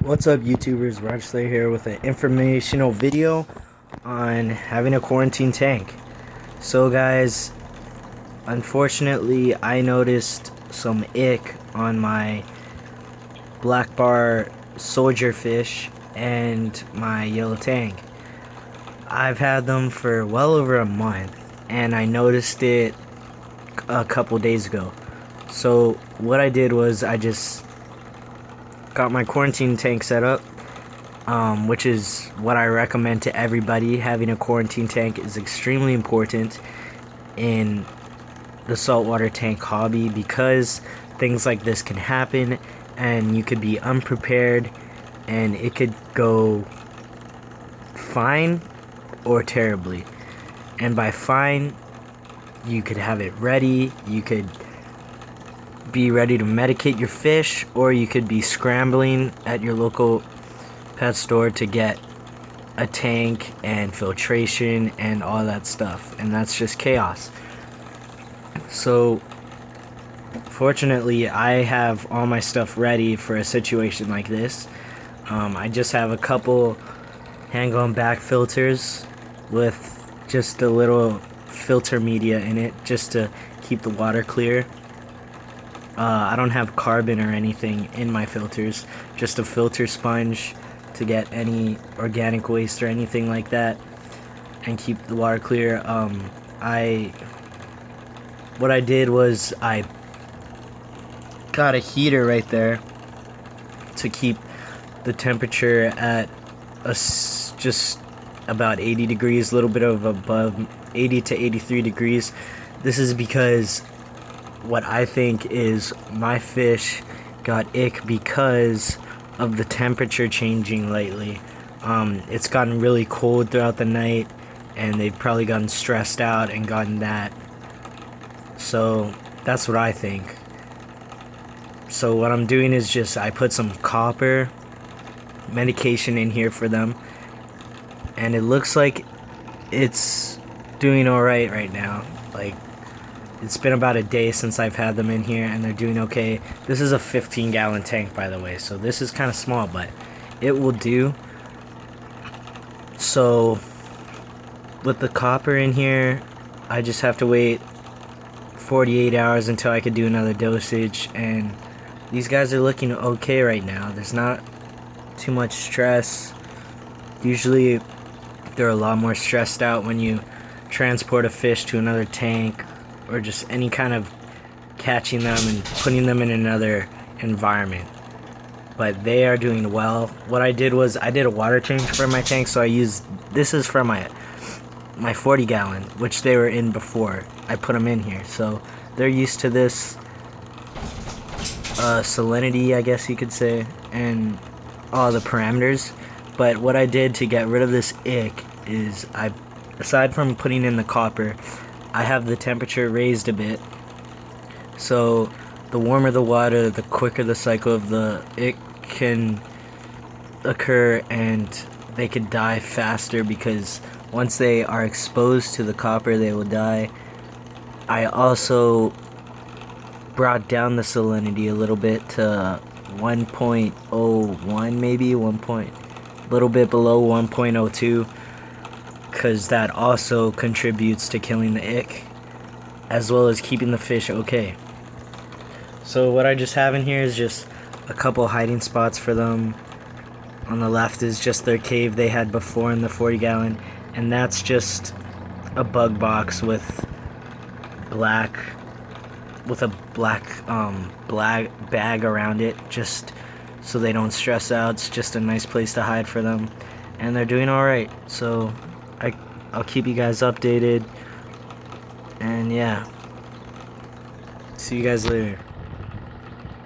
What's up, YouTubers? Raj Slayer here with an informational video on having a quarantine tank. So guys, unfortunately I noticed some ick on my black bar soldier fish and my yellow tang. I've had them for well over a month and I noticed it a couple days ago. So what I did was I just got my quarantine tank set up, which is what I recommend to everybody. Having a quarantine tank is extremely important in the saltwater tank hobby because things like this can happen and you could be unprepared and it could go fine or terribly. And by fine, you could have it ready, you could be ready to medicate your fish, or you could be scrambling at your local pet store to get a tank and filtration and all that stuff, and that's just chaos. So fortunately I have all my stuff ready for a situation like this. I just have a couple hang-on back filters with just a little filter media in it just to keep the water clear. I don't have carbon or anything in my filters, just a filter sponge to get any organic waste or anything like that and keep the water clear. What I did was I got a heater right there to keep the temperature at just about 80 degrees, a little bit of above 80 to 83 degrees. This is because what I think is my fish got ick because of the temperature changing lately. It's gotten really cold throughout the night and they've probably gotten stressed out and gotten that. So that's what I think. So what I'm doing is just I put some copper medication in here for them and it looks like it's doing alright right now. Like, it's been about a day since I've had them in here and they're doing okay. This is a 15-gallon tank, by the way, so this is kind of small, but it will do. So with the copper in here, I just have to wait 48 hours until I could do another dosage, and these guys are looking okay right now. There's not too much stress. Usually they're a lot more stressed out when you transport a fish to another tank or just any kind of catching them and putting them in another environment. But they are doing well. What I did was I did a water change for my tank, so I used, this is for my 40-gallon, which they were in before I put them in here. So they're used to this salinity, I guess you could say, and all the parameters. But what I did to get rid of this ick is aside from putting in the copper, I have the temperature raised a bit, so the warmer the water, the quicker the cycle of the ick can occur and they could die faster, because once they are exposed to the copper they will die. I also brought down the salinity a little bit to 1.01, maybe little bit below 1.02, because that also contributes to killing the ick as well as keeping the fish okay. So what I just have in here is just a couple hiding spots for them. On the left is just their cave they had before in the 40-gallon, and that's just a bug box with a black bag around it, just so they don't stress out. It's just a nice place to hide for them, and they're doing alright. So I'll keep you guys updated, and yeah, see you guys later.